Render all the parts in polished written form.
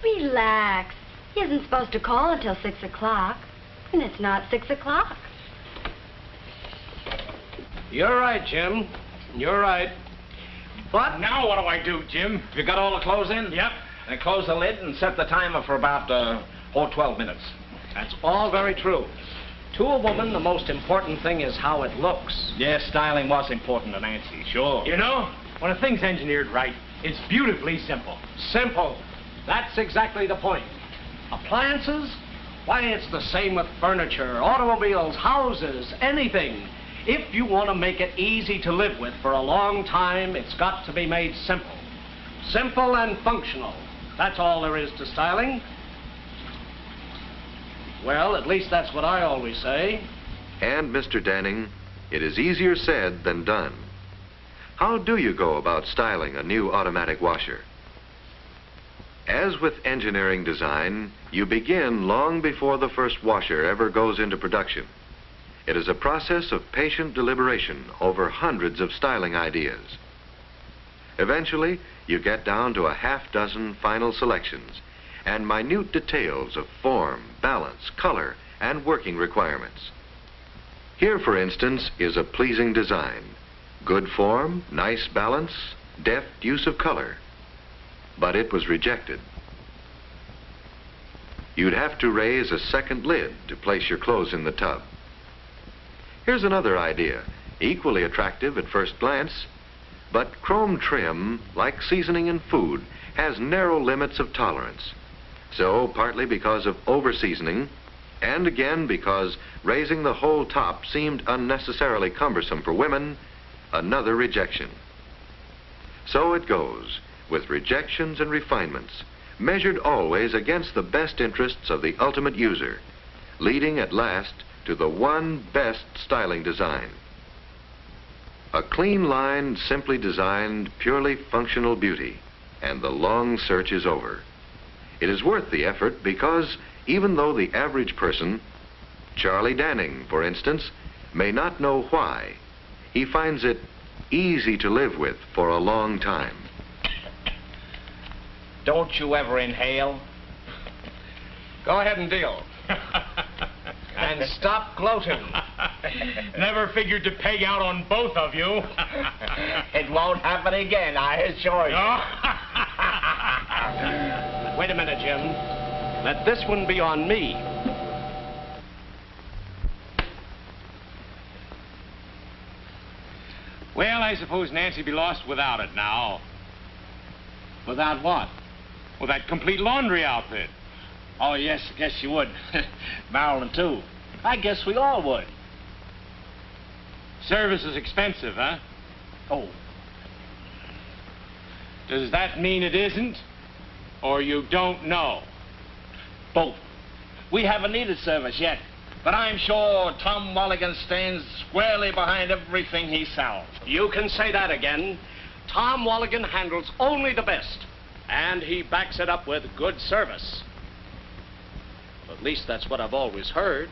Relax. He isn't supposed to call until 6 o'clock. And it's not 6 o'clock. You're right, Jim. You're right. But Now what do I do, Jim? Have you got all the clothes in? Yep. And close the lid and set the timer for about, 12 minutes. that's all very true. To a woman, the most important thing is how it looks. Yes, styling was important to Nancy, sure. You know, when a thing's engineered right, it's beautifully simple. Simple. That's exactly the point. Appliances? Why, it's the same with furniture, automobiles, houses, anything. If you want to make it easy to live with for a long time, it's got to be made simple. Simple and functional. That's all there is to styling. Well, at least that's what I always say. And, Mr. Danning, it is easier said than done. How do you go about styling a new automatic washer? As with engineering design, you begin long before the first washer ever goes into production. It is a process of patient deliberation over hundreds of styling ideas. Eventually, you get down to a half-dozen final selections and minute details of form, balance, color, and working requirements. Here, for instance, is a pleasing design. Good form, nice balance, deft use of color. But it was rejected. You'd have to raise a second lid to place your clothes in the tub. Here's another idea, equally attractive at first glance, but chrome trim, like seasoning in food, has narrow limits of tolerance. So, partly because of over-seasoning, and again because raising the whole top seemed unnecessarily cumbersome for women, another rejection. So it goes, with rejections and refinements, measured always against the best interests of the ultimate user, leading at last to the one best styling design. A clean line, simply designed, purely functional beauty, and the long search is over. It is worth the effort because even though the average person, Charlie Danning, for instance, may not know why, he finds it easy to live with for a long time. Don't you ever inhale? Go ahead and deal. And stop gloating. Never figured to peg out on both of you. It won't happen again, I assure you. Wait a minute, Jim. Let this one be on me. Well, I suppose Nancy'd be lost without it now. Without what? Well, that complete laundry outfit. Oh, yes, I guess you would. Marilyn, too. I guess we all would. Service is expensive, huh? Oh. Does that mean it isn't? Or you don't know? Both. We haven't needed service yet, but I'm sure Tom Mulligan stands squarely behind everything he sells. You can say that again. Tom Mulligan handles only the best, and he backs it up with good service. At least that's what I've always heard.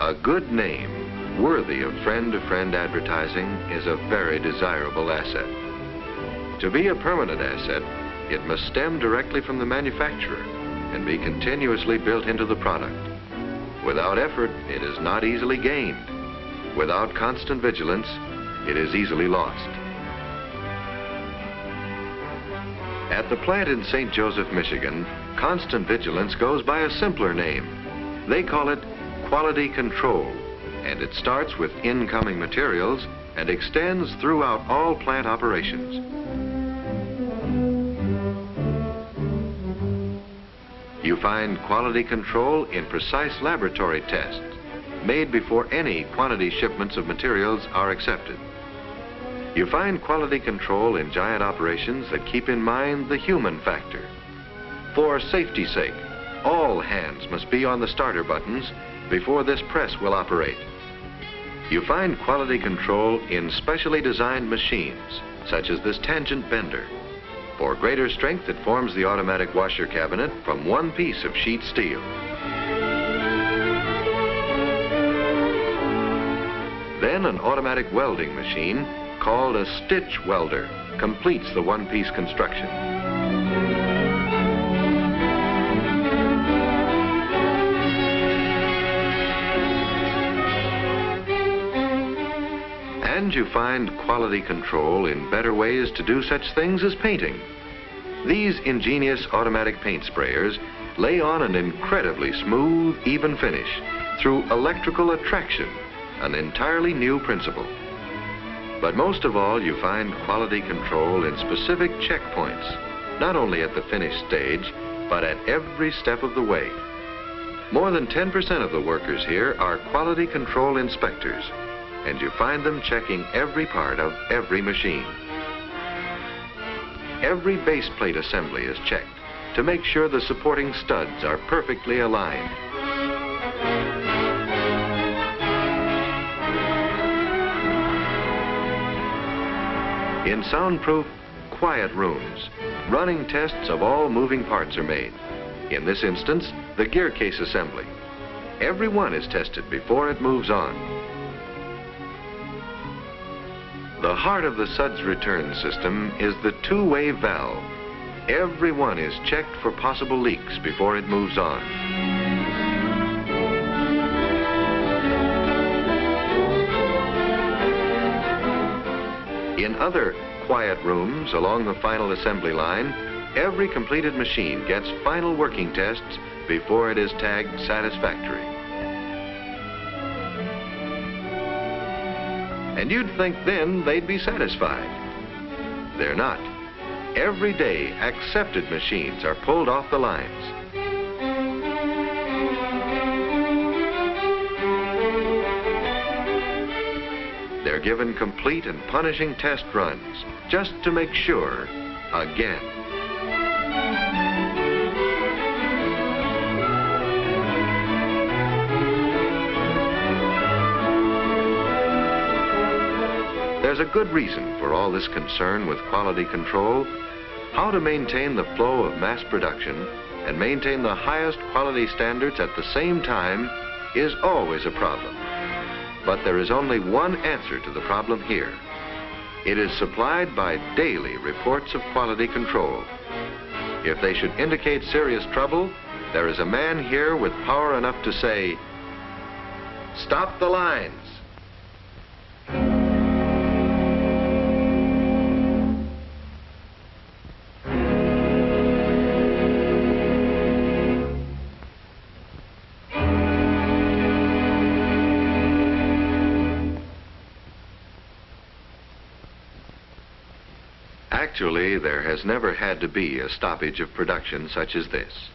A good name, worthy of friend-to-friend advertising, is a very desirable asset. To be a permanent asset, it must stem directly from the manufacturer and be continuously built into the product. Without effort, it is not easily gained. Without constant vigilance, it is easily lost. At the plant in St. Joseph, Michigan, constant vigilance goes by a simpler name. They call it quality control, and it starts with incoming materials and extends throughout all plant operations. You find quality control in precise laboratory tests made before any quantity shipments of materials are accepted. You find quality control in giant operations that keep in mind the human factor. For safety's sake, all hands must be on the starter buttons before this press will operate. You find quality control in specially designed machines, such as this tangent bender. For greater strength, it forms the automatic washer cabinet from one piece of sheet steel. Then an automatic welding machine called a stitch welder completes the one-piece construction. you find quality control in better ways to do such things as painting. These ingenious automatic paint sprayers lay on an incredibly smooth, even finish through electrical attraction, an entirely new principle. But most of all, you find quality control in specific checkpoints, not only at the finish stage, but at every step of the way. More than 10% of the workers here are quality control inspectors, and you find them checking every part of every machine. Every base plate assembly is checked to make sure the supporting studs are perfectly aligned. In soundproof, quiet rooms, running tests of all moving parts are made. In this instance, the gear case assembly. Every one is tested before it moves on. The heart of the suds return system is the two-way valve. Every one is checked for possible leaks before it moves on. In other quiet rooms along the final assembly line, every completed machine gets final working tests before it is tagged satisfactory. And you'd think then they'd be satisfied. They're not. Every day, accepted machines are pulled off the lines. They're given complete and punishing test runs just to make sure again. There's a good reason for all this concern with quality control. How to maintain the flow of mass production and maintain the highest quality standards at the same time is always a problem. But there is only one answer to the problem here. It is supplied by daily reports of quality control. If they should indicate serious trouble, there is a man here with power enough to say, "Stop the lines." Actually, there has never had to be a stoppage of production such as this.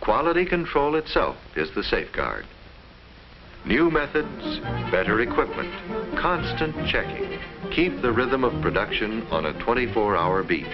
Quality control itself is the safeguard. New methods, better equipment, constant checking keep the rhythm of production on a 24-hour beat.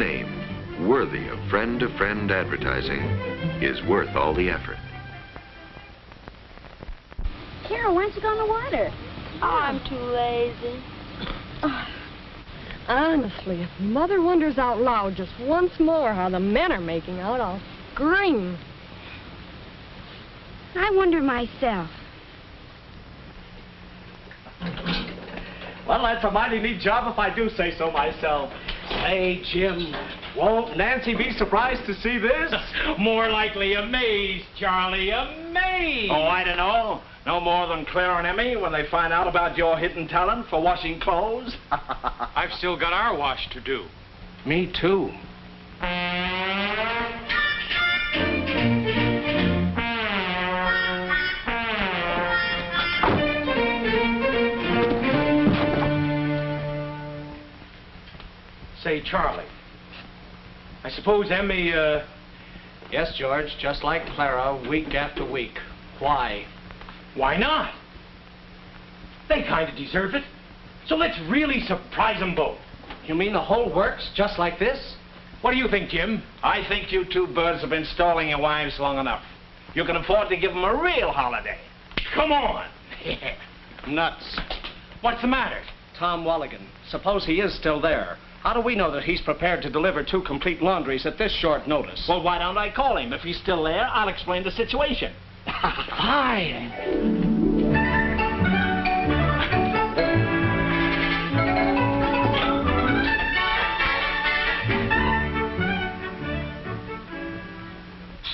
name, worthy of friend-to-friend advertising, is worth all the effort. Carol, why don't you go in the water? Oh, I'm too lazy. Honestly, if Mother wonders out loud just once more how the men are making out, I'll scream. I wonder myself. Well, that's a mighty neat job if I do say so myself. Say, Jim, won't Nancy be surprised to see this? More likely amazed, Charlie, amazed. Oh, I don't know. No more than Claire and Emmy when they find out about your hidden talent for washing clothes. I've still got our wash to do. Me too. Say, Charlie, I suppose Emmy, Yes, George, just like Clara, week after week. Why? Why not? They kind of deserve it. So let's really surprise them both. You mean the whole works just like this? What do you think, Jim? I think you two birds have been stalling your wives long enough. You can afford to give them a real holiday. Come on. Nuts. What's the matter? Tom Walligan. Suppose he is still there. How do we know that he's prepared to deliver 2 complete laundries at this short notice? Well, why don't I call him? If he's still there, I'll explain the situation. Fine.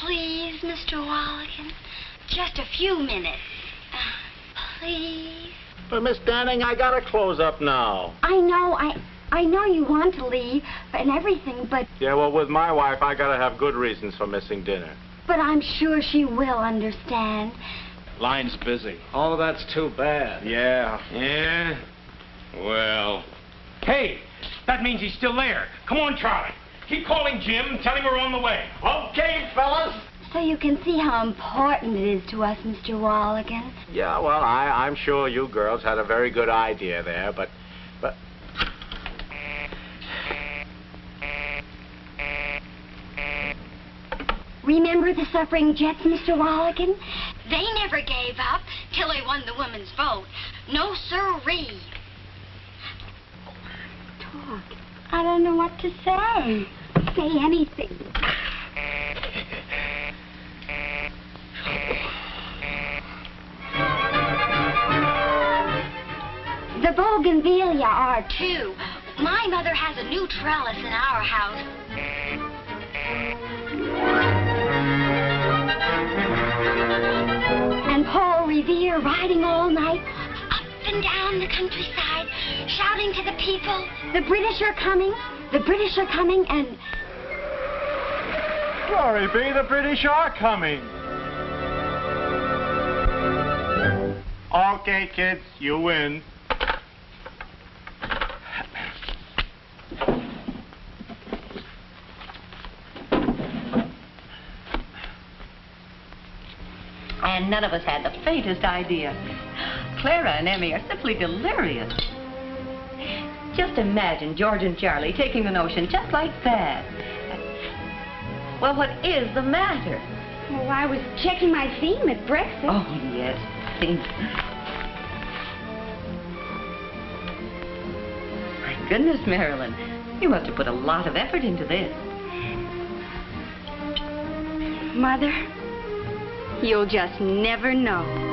Please, Mr. Walligan, just a few minutes. Please. But, Miss Danning, I gotta close up now. I know you want to leave and everything, but Yeah, well, with my wife, I gotta have good reasons for missing dinner. I'm sure she will understand. Line's busy. Oh, that's too bad. Yeah. Yeah? Well. Hey, that means he's still there. Come on, Charlie. Keep calling Jim and tell him we're on the way. Okay, fellas. So you can see how important it is to us, Mr. Walligan. Yeah, well, I'm sure you girls had a very good idea there, but... Remember the suffering Jets, Mr. Walligan? They never gave up till they won the women's vote. No sirree. Talk. I don't know what to say. Say anything. The bougainvillea are... 2. My mother has a new trellis in our house. And Paul Revere riding all night. Up and down the countryside, shouting to the people. The British are coming. The British are coming, and... Glory be, the British are coming. Okay, kids, you win. And none of us had the faintest idea. Clara and Emmy are simply delirious. Just imagine George and Charlie taking the notion just like that. Well, what is the matter? Oh, I was checking my theme at breakfast. Oh, yes. My goodness, Marilyn. You must have put a lot of effort into this. Mother, you'll just never know.